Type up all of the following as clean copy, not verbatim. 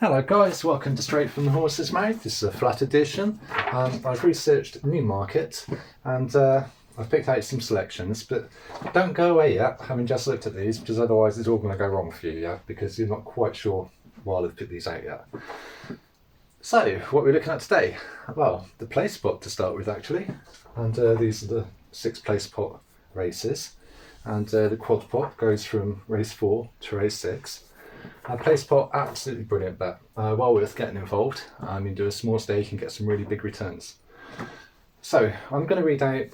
Hello guys, welcome to Straight from the Horse's Mouth. This is a flat edition. I've researched Newmarket and I've picked out some selections, but don't go away yet, having just looked at these, because otherwise it's all going to go wrong for you, yeah? Because you're not quite sure why I've picked these out yet. So, what we're looking at today? Well, the Placepot to start with actually, and these are the 6 Placepot races, and the Quadpot goes from race 4 to race 6. Placepot, absolutely brilliant bet, well worth getting involved. You do a small stake and get some really big returns. So I'm going to read out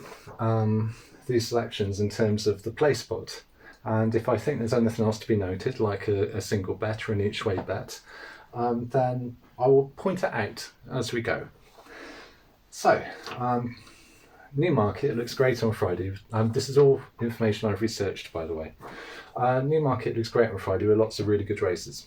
these selections in terms of the Placepot, and if I think there's anything else to be noted, like a single bet or an each way bet, then I will point it out as we go. So Newmarket looks great on Friday. This is all information I've researched, by the way. Newmarket looks great on Friday with lots of really good races.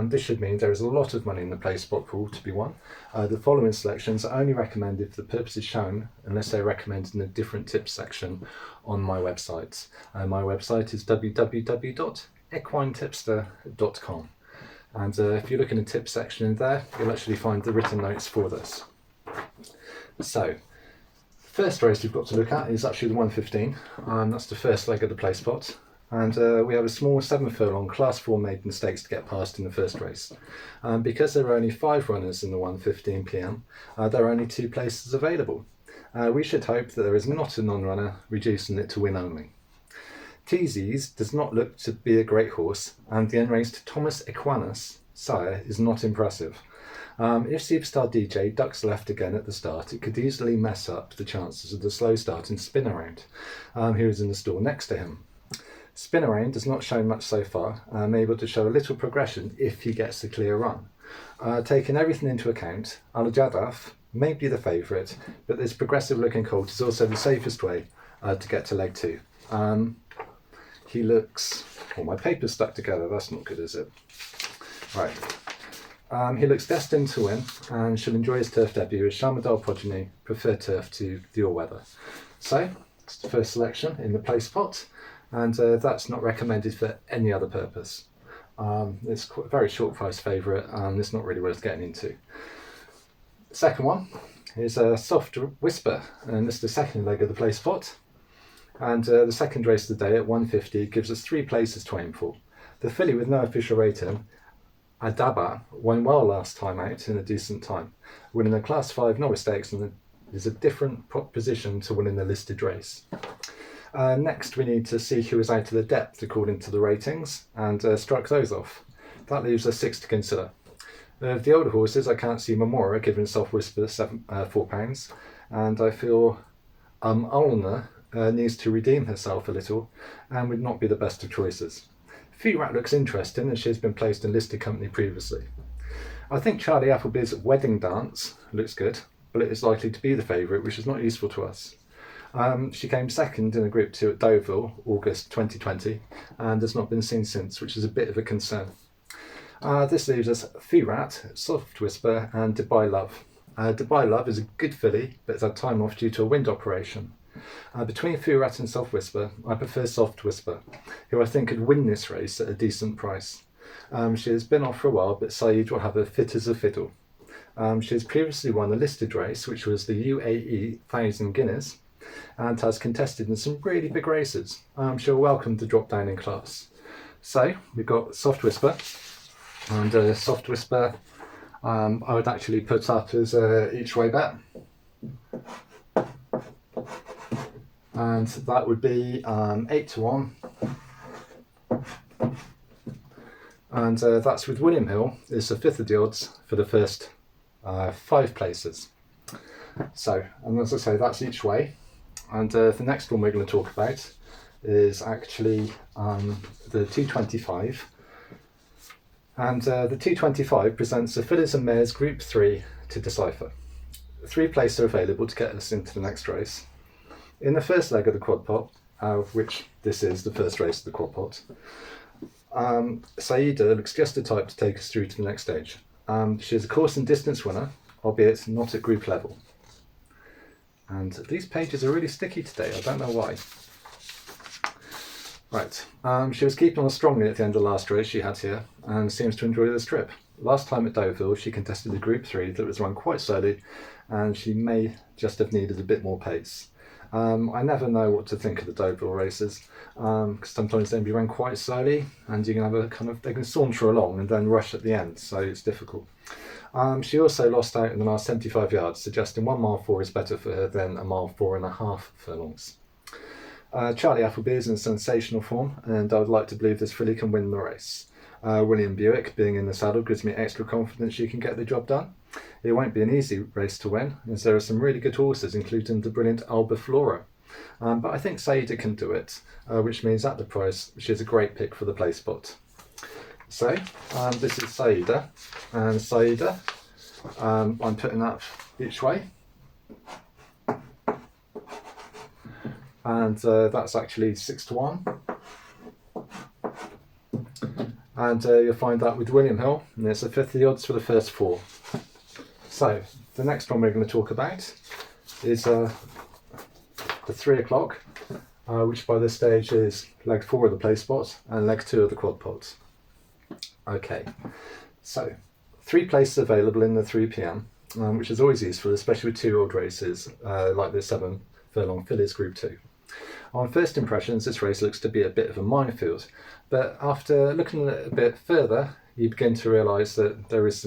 This should mean there is a lot of money in the Placepot pool to be won. The following selections are only recommended for the purposes shown unless they're recommended in a different tips section on my website. My website is www.equinetipster.com, and if you look in the tips section in there, you'll actually find the written notes for this. So, first race we've got to look at is actually the 115. That's the first leg of the Placepot. And we have a small 7 furlong class 4 maiden stakes to get past in the first race. Because there are only 5 runners in the 1:15 p.m, there are only 2 places available. We should hope that there is not a non-runner, reducing it to win only. Teasy's does not look to be a great horse, and the unraced Thomas Equinus sire is not impressive. If Superstar DJ ducks left again at the start, it could easily mess up the chances of the slow start and spin around, who is in the stall next to him. Spin around has not shown much so far, able to show a little progression if he gets a clear run. Taking everything into account, Al Jadaf may be the favourite, but this progressive looking colt is also the safest way to get to leg 2. He looks... Oh, my paper's stuck together, that's not good, is it? Right. He looks destined to win and should enjoy his turf debut as Sharmadal progeny, preferred turf to the all-weather. So, it's the first selection in the Placepot, and that's not recommended for any other purpose. It's a very short price favourite, and it's not really worth getting into. The second one is a Soft Whisper, and this is the second leg of the Placepot. And the second race of the day at 150 gives us 3 places to aim for. The filly with no official rating, Adaba, won well last time out in a decent time, winning a Class 5 Norwich Stakes, and is a different position to winning the listed race. Next we need to see who is out of the depth according to the ratings and strike those off. That leaves us 6 to consider. Of the older horses, I can't see Memora giving Soft Whisper £4, and I feel Ulna needs to redeem herself a little and would not be the best of choices. Feet-Rat looks interesting as she has been placed in listed company previously. I think Charlie Appleby's Wedding Dance looks good, but it is likely to be the favourite, which is not useful to us. She came second in a Group 2 at Deauville, August 2020, and has not been seen since, which is a bit of a concern. This leaves us Feet-Rat, Soft Whisper, and Dubai Love. Dubai Love is a good filly, but has had time off due to a wind operation. Between Feet-Rat and Soft Whisper, I prefer Soft Whisper, who I think could win this race at a decent price. She has been off for a while, but Saeed will have her fit as a fiddle. She has previously won a listed race, which was the UAE 1000 Guineas, and has contested in some really big races. She'll welcome the drop down in class. So we've got Soft Whisper, and Soft Whisper I would actually put up as each way bet, and that would be 8 to 1, and that's with William Hill. It's a fifth of the odds for the first 5 places. So, and as I say, that's each way. And the next one we're going to talk about is actually the 225. And the 225 presents the Fillies and Mares Group 3 to decipher. 3 places are available to get us into the next race. In the first leg of the Quadpot, which this is the first race of the Quadpot, Saida looks just the type to take us through to the next stage. She is a course and distance winner, albeit not at group level. And these pages are really sticky today, I don't know why. Right, she was keeping on strongly at the end of the last race she had here, and seems to enjoy this trip. Last time at Deauville, she contested the Group 3 that was run quite slowly, and she may just have needed a bit more pace. I never know what to think of the Deauville races, because sometimes they can be run quite slowly, and you can have they can saunter along and then rush at the end, so it's difficult. She also lost out in the last 75 yards, suggesting 1 mile 4 is better for her than a mile 4.5 furlongs. Charlie Appleby is in sensational form, and I would like to believe this filly can win the race. William Buick being in the saddle gives me extra confidence she can get the job done. It won't be an easy race to win, as there are some really good horses, including the brilliant Alba Flora. But I think Saida can do it, which means at the price, she is a great pick for the Placepot. So, this is Saida, and Saida, I'm putting up each way. And that's actually 6 to 1. And you'll find that with William Hill, and it's a fifth of the odds for the first 4. So, the next one we're going to talk about is the 3 o'clock, which by this stage is leg 4 of the Placepot and leg 2 of the Quadpot. Okay, so 3 places available in the 3 p.m, which is always useful, especially with 2-year-old races like the 7 furlong fillies Group 2. On first impressions, this race looks to be a bit of a minefield, but after looking at it a bit further, you begin to realise that there is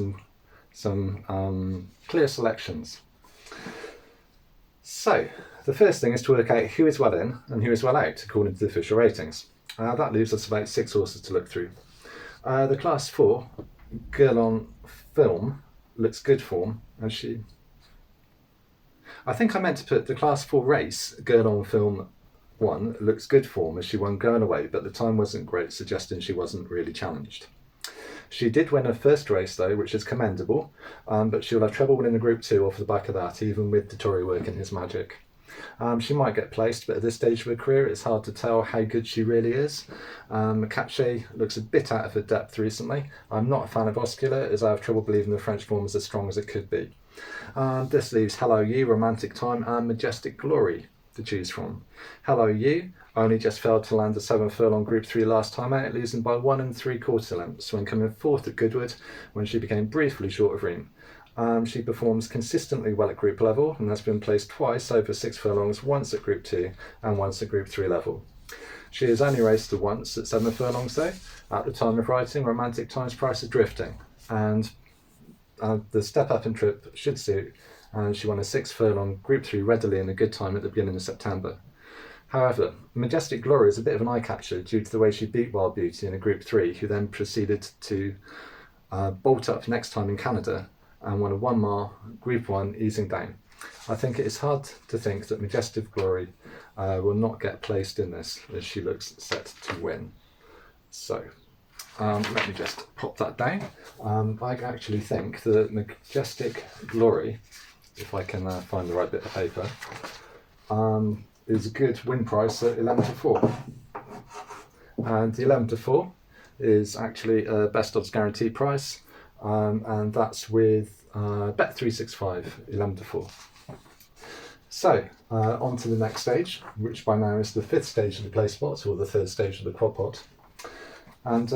some clear selections. So, the first thing is to work out who is well in and who is well out, according to the official ratings. That leaves us about 6 horses to look through. The Class 4, Girl on Film, looks good form, and I think I meant to put the Class 4 race, Girl on Film 1, looks good form as she won Going Away, but the time wasn't great, suggesting she wasn't really challenged. She did win her first race though, which is commendable, but she'll have trouble winning the Group 2 off the back of that, even with Dettori working his magic. She might get placed, but at this stage of her career it's hard to tell how good she really is. Cache looks a bit out of her depth recently. I'm not a fan of Oscula, as I have trouble believing the French form is as strong as it could be. This leaves Hello You, Romantic Time and Majestic Glory to choose from. Hello You only just failed to land a 7 furlong Group 3 last time out, losing by 1 3/4 lengths when coming 4th at Goodwood, when she became briefly short of Ream. She performs consistently well at group level and has been placed twice over 6 furlongs, once at Group 2 and once at Group 3 level. She has only raced once at 7 furlongs though. At the time of writing, Romantic Time's price is drifting, and the step up in trip should suit, and she won a 6 furlong Group 3 readily in a good time at the beginning of September. However, Majestic Glory is a bit of an eye-catcher due to the way she beat Wild Beauty in a Group 3, who then proceeded to bolt up next time in Canada and won a 1 mile Group 1 easing down. I think it is hard to think that Majestic Glory will not get placed in this, as she looks set to win. So, let me just pop that down. I actually think that Majestic Glory, if I can find the right bit of paper, is a good win price at 11 to 4. And the 11 to 4 is actually a best odds guaranteed price, and that's with Bet365, 11 to 4. So, on to the next stage, which by now is the 5th stage of the Placepot, or the 3rd stage of the Quadpot. And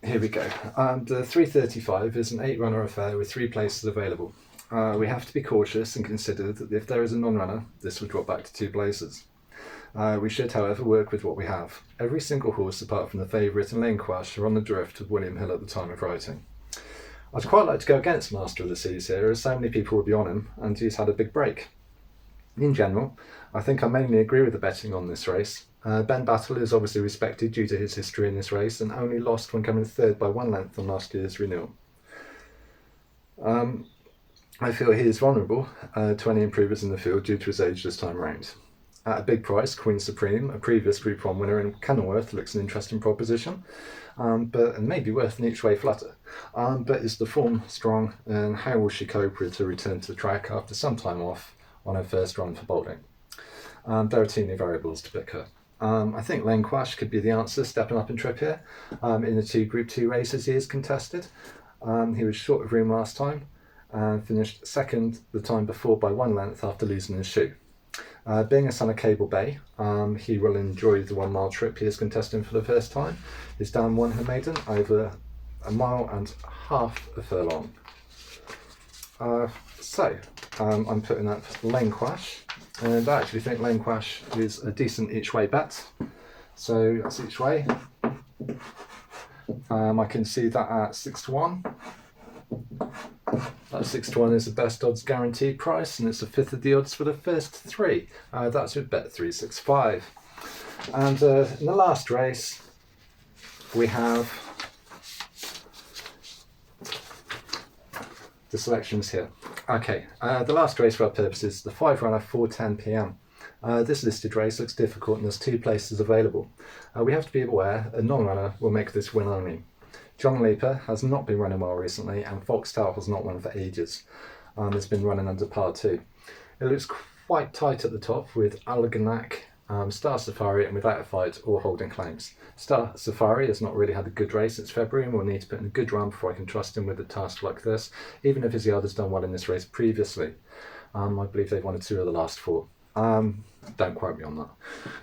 here we go. And 335 is an 8-runner affair with 3 places available. We have to be cautious and consider that if there is a non-runner, this will drop back to 2 places. We should, however, work with what we have. Every single horse, apart from the favourite and Lane Quash, are on the drift with William Hill at the time of writing. I'd quite like to go against Master of the Seas here, as so many people will be on him, and he's had a big break. In general, I think I mainly agree with the betting on this race. Ben Battle is obviously respected due to his history in this race, and only lost when coming 3rd by 1 length on last year's renewal. I feel he is vulnerable to any improvers in the field due to his age this time round. At a big price, Queen Supreme, a previous Group 1 winner in Kenilworth, looks an interesting proposition, and maybe worth an each way flutter. But is the form strong, and how will she cope with her return to the track after some time off on her first run for bolting? There are too many variables to pick her. I think Lane Quash could be the answer, stepping up in trip here. In the 2 Group 2 races he has contested. He was short of Room last time, and finished 2nd the time before by 1 length after losing his shoe. Being a son of Cable Bay, he will enjoy the 1 mile trip he is contesting for the first time. He's down one maiden over 1.5 miles a furlong. I'm putting up Lane Quash, and I actually think Lane Quash is a decent each way bet. So that's each way. I can see that at 6-1. That 6-1 is the best odds guaranteed price, and it's a fifth of the odds for the first 3. That's with bet 365. And in the last race, we have the selections here. Okay, the last race for our purposes, the 5 runner 4:10 p.m. This listed race looks difficult and there's 2 places available. We have to be aware a non-runner will make this win only. John Leaper has not been running well recently, and Foxtel has not won for ages. It's been running under par too. It looks quite tight at the top with Algonac, Star Safari and Without a Fight all holding claims. Star Safari has not really had a good race since February and will need to put in a good run before I can trust him with a task like this, even if his yard has done well in this race previously. I believe they've won 2 of the last 4. Don't quote me on that.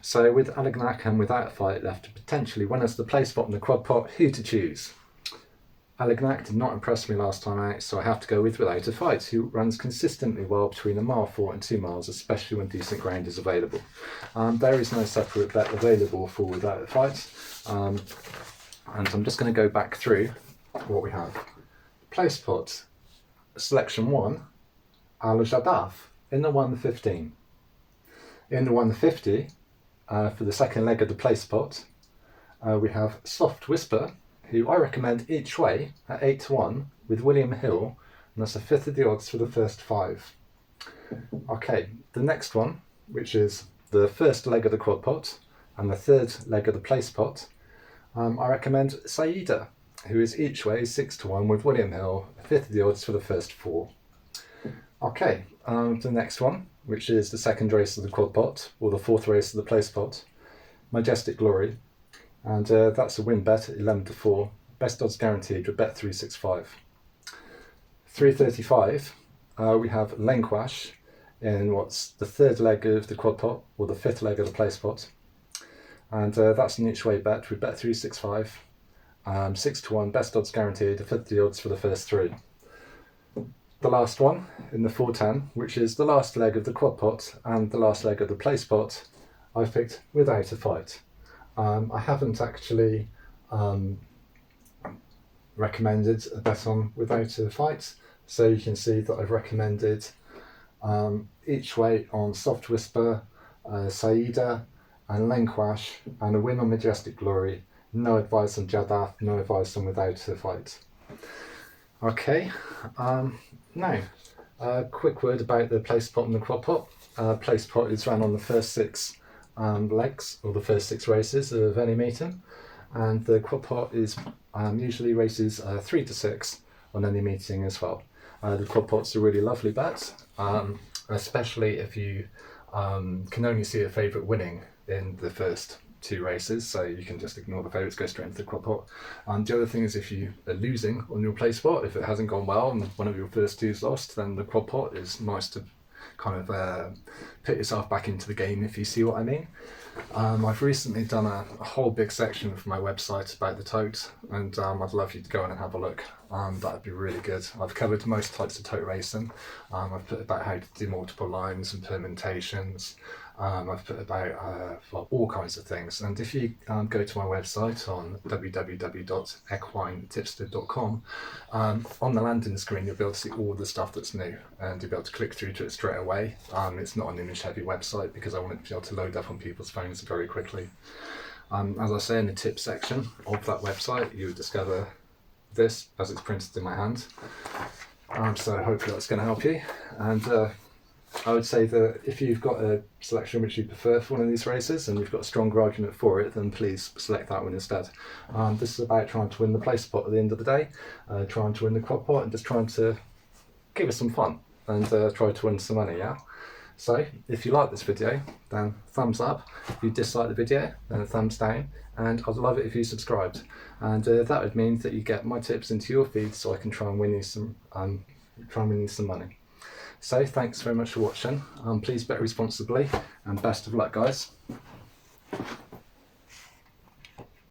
So with Algonac and Without a Fight left to potentially win us the Placepot and the Quadpot, who to choose? Algonac did not impress me last time out, so I have to go with Without a Fight, who runs consistently well between 1.4 miles and 2 miles, especially when decent ground is available. There is no separate bet available for Without a Fight, and I'm just going to go back through what we have. Placepot, selection 1, Al Jadaf, in the 1:15. In the 1:50, for the second leg of the Placepot, we have Soft Whisper, who I recommend each way at 8-1 with William Hill, and that's a fifth of the odds for the first 5. Okay, the next one, which is the first leg of the Quadpot and the third leg of the Placepot, I recommend Saida, who is each way 6-1 with William Hill, a fifth of the odds for the first 4. Okay, the next one, which is the second race of the Quadpot, or the 4th race of the Placepot, Majestic Glory. And that's a win bet at 11-4, best odds guaranteed with bet 365. 3:35, we have Lane Quash in what's the 3rd leg of the Quadpot, or the 5th leg of the Placepot. And that's an each way bet with bet 365. 6-1, best odds guaranteed, a fifth of the odds for the first 3. The last one in the 4:10, which is the last leg of the Quadpot and the last leg of the Placepot, I've picked Without a Fight. I haven't actually recommended a bet on Without a Fight, so you can see that I've recommended each way on Soft Whisper, Saida and Lane Quash, and a win on Majestic Glory. No advice on Jadaf, no advice on Without a Fight. Okay, now a quick word about the Placepot and the Quadpot. Placepot is run on the first 6 legs, or the first 6 races of any meeting, and the Quadpot is usually races 3 to 6 on any meeting as well. The Quadpot's a really lovely bet, especially if you can only see a favourite winning in the first 2 races, so you can just ignore the favourites, go straight into the Quadpot. The other thing is, if you are losing on your Placepot, if it hasn't gone well and one of your first 2's lost, then the Quadpot is nice to kind of put yourself back into the game, if you see what I mean. I've recently done a whole big section for my website about the tote, and I'd love you to go in and have a look. That'd be really good. I've covered most types of tote racing. I've put about how to do multiple lines and permutations. I've put about all kinds of things, and if you go to my website on www.equinetipster.com, on the landing screen you'll be able to see all the stuff that's new, and you'll be able to click through to it straight away. It's not an image heavy website because I want it to be able to load up on people's phones very quickly. As I say, in the tips section of that website you will discover this as it's printed in my hand, so hopefully that's going to help you. And I would say that if you've got a selection which you prefer for one of these races and you've got a stronger argument for it, then please select that one instead. This is about trying to win the Placepot at the end of the day, trying to win the Quadpot, and just trying to give us some fun and try to win some money, yeah? So if you like this video, then thumbs up. If you dislike the video, then a thumbs down, and I'd love it if you subscribed. And that would mean that you get my tips into your feed, so I can try and win you some money. So thanks very much for watching. Please bet responsibly and best of luck, guys.